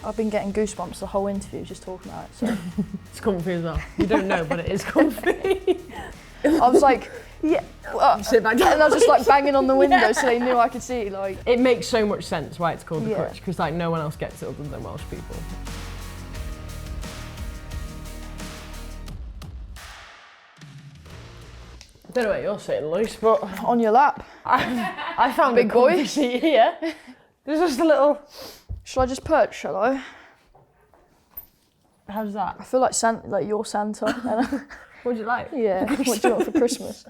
I've been getting goosebumps the whole interview just talking about it. So. It's comfy as well. You don't know, but it is comfy. I was like, yeah. Sit back down. And I was just like banging on the window so they knew I could see. Like, it makes so much sense why it's called the Yeah. Cwtsh, because like no one else gets it other than Welsh people. I don't know where you're sitting, Lois, but on your lap. I found Big a comfy boy. seat here. There's just a little. Shall I just perch, shall I? How's that? I feel like Santa, like you're Santa. What'd you like? Yeah, what do you want for Christmas?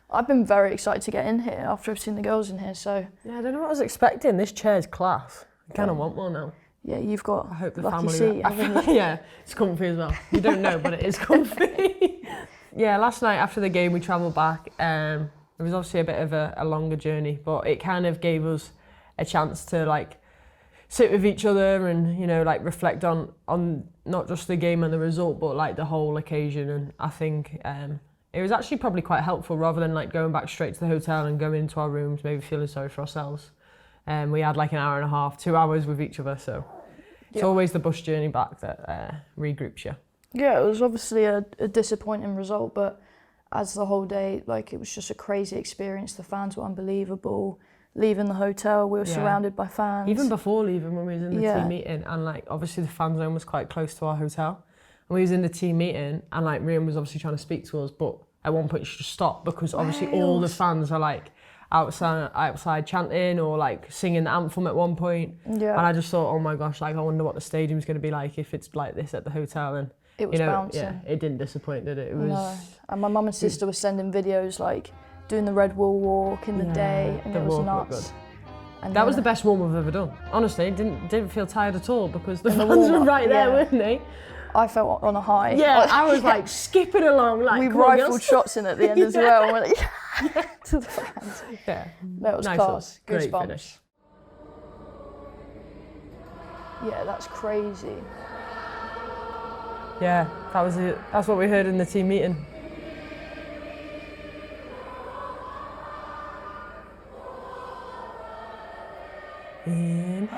I've been very excited to get in here after I've seen the girls in here, so... Yeah, I don't know what I was expecting. This chair's class. I kind of want one now. Yeah, you've got I hope the lucky family... seat, haven't you? Yeah, it's comfy as well. You don't know, but it is comfy. Yeah, last night after the game we travelled back. It was obviously a bit of a longer journey, but it kind of gave us a chance to like sit with each other and, you know, like reflect on not just the game and the result, but like the whole occasion. And I think it was actually probably quite helpful rather than like going back straight to the hotel and going into our rooms, maybe feeling sorry for ourselves. We had like an hour and a half, 2 hours with each other, so it's always the bus journey back that regroups you. Yeah, it was obviously a disappointing result, but as the whole day, like, it was just a crazy experience. The fans were unbelievable. Leaving the hotel, we were surrounded by fans. Even before leaving, when we was in the team meeting, and like obviously the fan zone was quite close to our hotel, and we was in the team meeting, and like Rian was obviously trying to speak to us, but at one point she just stopped because obviously all the fans are like outside chanting or like singing the anthem at one point. Yeah. And I just thought, oh my gosh, like I wonder what the stadium's going to be like if it's like this at the hotel. And it was bouncing. Yeah, it didn't disappoint, did it? It was. No. And my mum and sister were sending videos like doing the Red Wall walk in the day, and it was nuts. And that was the best warm I've ever done. Honestly, didn't feel tired at all because the fans were right there, weren't they? I felt on a high. Yeah, I was like skipping along, like we rifled shots in at the end as well. And we're like, to the fans. Yeah, that was nice class. Great Goosebumps. finish. Yeah, that's crazy. Yeah, that was it. That's what we heard in the team meeting. In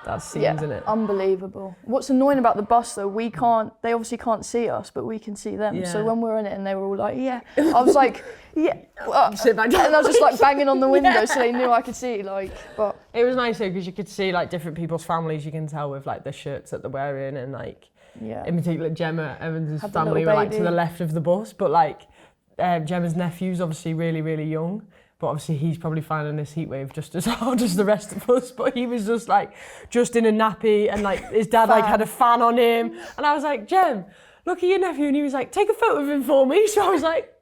That's scenes, isn't it? Unbelievable. What's annoying about the bus though, they obviously can't see us, but we can see them. Yeah. So when we're in it and they were all like, yeah, I was like, yeah. Sit back down. And I was just like banging on the window so they knew I could see, like, but. It was nice though, because you could see like different people's families, you can tell with like the shirts that they're wearing, and like, in particular Gemma Evans' family were like to the left of the bus, but like Gemma's nephew's obviously really, really young. But obviously he's probably finding this heat wave just as hard as the rest of us. But he was just like, just in a nappy, and like his dad like had a fan on him. And I was like, Gem, look at your nephew. And he was like, take a photo of him for me. So I was like,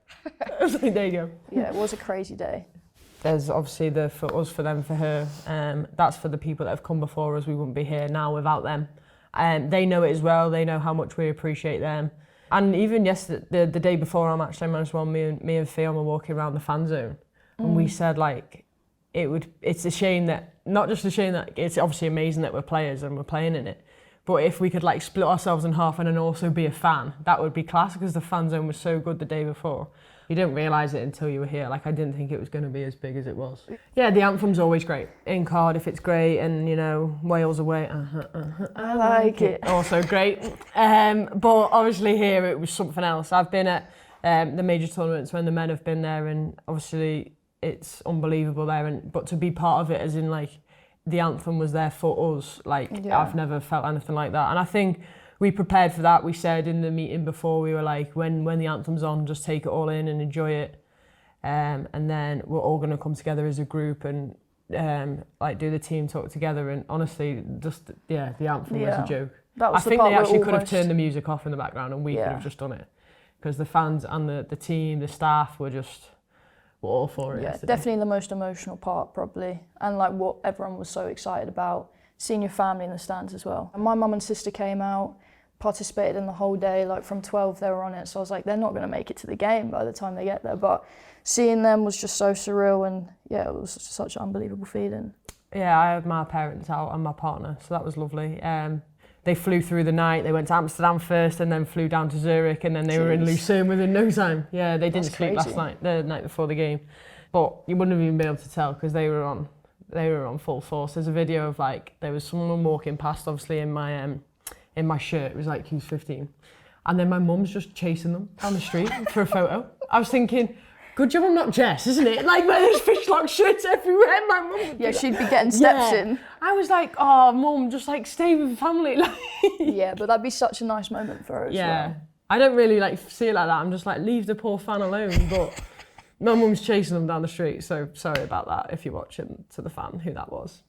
there you go. Yeah, it was a crazy day. There's obviously the for us, for them, for her. That's for the people that have come before us. We wouldn't be here now without them. They know it as well. They know how much we appreciate them. And even yesterday, the day before our match day as well, me and Fiona were walking around the fan zone. And we said like, it's a shame that, not just a shame that it's obviously amazing that we're players and we're playing in it, but if we could like split ourselves in half and then also be a fan, that would be class, because the fan zone was so good the day before. You didn't realise it until you were here. Like I didn't think it was going to be as big as it was. Yeah, the anthem's always great. In Cardiff it's great, and you know, Wales away, I like it. Also great. But obviously here it was something else. I've been at the major tournaments when the men have been there, and obviously it's unbelievable there, but to be part of it, as in like the anthem was there for us, like I've never felt anything like that. And I think we prepared for that. We said in the meeting before, we were like, when the anthem's on, just take it all in and enjoy it, and then we're all going to come together as a group and like do the team talk together. And honestly, just the anthem was a joke. I think they actually could have turned the music off in the background and we could have just done it, because the fans and the team, the staff were all for it. Yeah, yesterday. definitely the most emotional part probably, and like what everyone was so excited about, seeing your family in the stands as well. And my mum and sister came out, participated in the whole day, like from 12 they were on it, so I was like, they're not going to make it to the game by the time they get there, but seeing them was just so surreal, and yeah, it was such an unbelievable feeling. Yeah, I had my parents out and my partner, so that was lovely. They flew through the night. They went to Amsterdam first and then flew down to Zurich, and then they were in Lucerne within no time. Yeah, they didn't sleep last night, the night before the game. But you wouldn't have even been able to tell because they were on they were on full force. There's a video of like, there was someone walking past, obviously in my shirt, it was like, who's 15? And then my mum's just chasing them down the street for a photo. I was thinking, good job I'm not Jess, isn't it? Like, there's fishlock shirts everywhere. My mum would Yeah, she'd be getting steps in. I was like, oh, mum, just like stay with family. Yeah, but that'd be such a nice moment for her as well. I don't really like see it like that. I'm just like, leave the poor fan alone. But my mum's chasing them down the street. So sorry about that if you're watching, to the fan, who that was.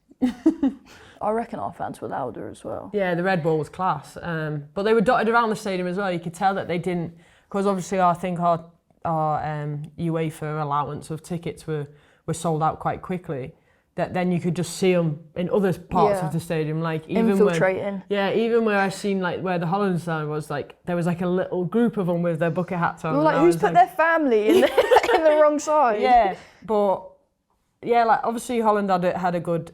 I reckon our fans were louder as well. Yeah, the red ball was class. But they were dotted around the stadium as well. You could tell that they didn't, because obviously I think our UEFA allowance of tickets were sold out quite quickly. That then you could just see them in other parts of the stadium, like even infiltrating. Even where I've seen like where the Holland stand was, like there was like a little group of them with their bucket hats on. We were like, who's put their family in the wrong side? Yeah, but yeah, like obviously Holland had a good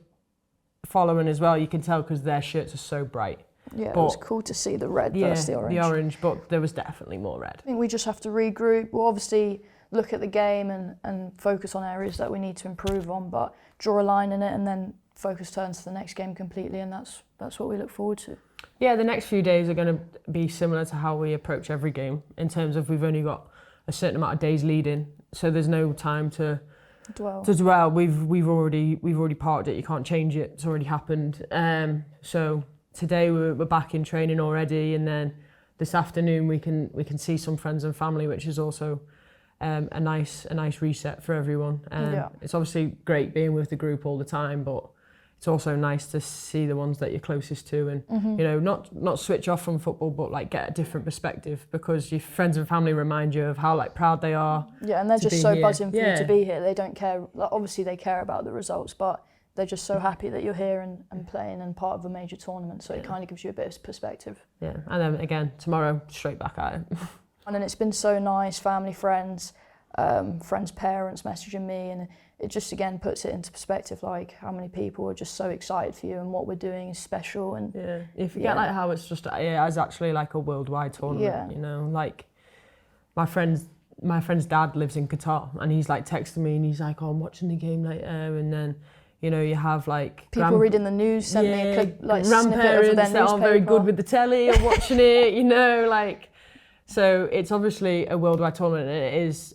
following as well. You can tell because their shirts are so bright. Yeah, it was cool to see the red versus the orange. The orange, but there was definitely more red. I think we just have to regroup. We'll obviously look at the game and focus on areas that we need to improve on, but draw a line in it and then focus turns to the next game completely, and that's what we look forward to. Yeah, the next few days are going to be similar to how we approach every game in terms of we've only got a certain amount of days leading, so there's no time to dwell. We've already parked it. You can't change it. It's already happened. So today we're back in training already, and then this afternoon we can see some friends and family, which is also a nice reset for everyone. It's obviously great being with the group all the time, but it's also nice to see the ones that you're closest to, and you know, not switch off from football, but like get a different perspective, because your friends and family remind you of how like proud they are. Yeah, and they're just so buzzing for you to be here. They don't care. Like, obviously they care about the results, but they're just so happy that you're here and playing and part of a major tournament. So it kind of gives you a bit of perspective. Yeah, and then again tomorrow straight back at it. And then it's been so nice, family, friends, friends' parents messaging me, and it just again puts it into perspective, like how many people are just so excited for you and what we're doing is special. And you forget like how it's just it's actually like a worldwide tournament. You know, like my friend's dad lives in Qatar, and he's like texting me and he's like, oh, I'm watching the game later, and then you know, you have like people reading the news, sent me a clip, like grandparents that aren't very good with the telly and watching it, you know, like. So it's obviously a worldwide tournament, and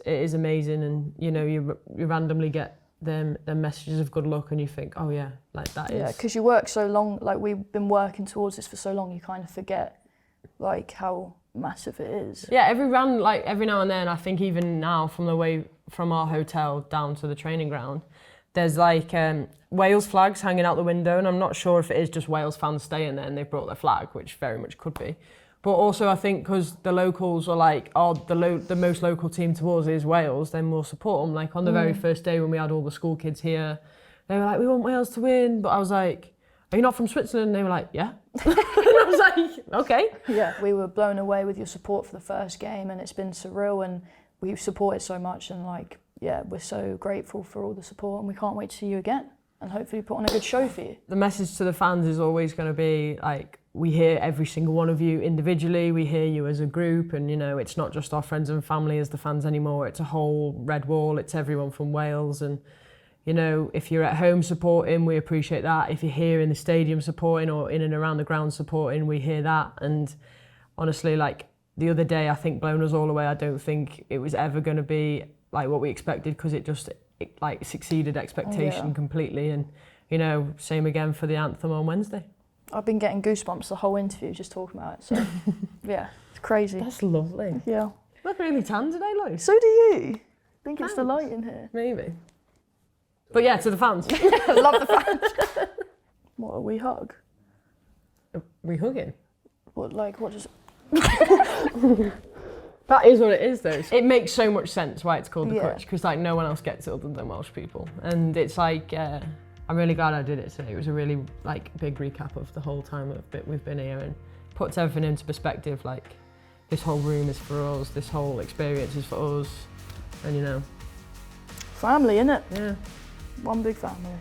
it is amazing, and you know, you randomly get them messages of good luck, and you think, oh yeah, like that is. Yeah, because you work so long, like we've been working towards this for so long, you kind of forget like how massive it is. Yeah, every now and then, I think even now from our hotel down to the training ground, there's like Wales flags hanging out the window, and I'm not sure if it is just Wales fans staying there and they've brought their flag, which very much could be. But also I think because the locals are like, oh, the most local team to us is Wales, then we'll support them. Like on the very first day when we had all the school kids here, they were like, we want Wales to win. But I was like, are you not from Switzerland? And they were like, yeah. And I was like, okay. Yeah, we were blown away with your support for the first game, and it's been surreal, and we've supported so much, and like, yeah, we're so grateful for all the support, and we can't wait to see you again and hopefully put on a good show for you. The message to the fans is always going to be like, we hear every single one of you individually, we hear you as a group, and you know, it's not just our friends and family as the fans anymore, it's a whole red wall, it's everyone from Wales. And you know, if you're at home supporting, we appreciate that. If you're here in the stadium supporting or in and around the ground supporting, we hear that. And honestly, like the other day, I think blown us all away. I don't think it was ever going to be like what we expected, because it like succeeded expectation completely. And you know, same again for the anthem on Wednesday. I've been getting goosebumps the whole interview just talking about it, so yeah, it's crazy. That's lovely. Yeah. Look really tan today, Lois. So do you. I think it's the light in here. Maybe. But yeah, to the fans. I love the fans. What, are we hug? Are we hugging? What does... That is what it is though. It makes so much sense why it's called the Cwtsh, because like no one else gets it other than Welsh people. And it's like, I'm really glad I did it today. It was a really like big recap of the whole time we've been here, and puts everything into perspective. Like this whole room is for us, this whole experience is for us, and you know. Family, innit? Yeah. One big family.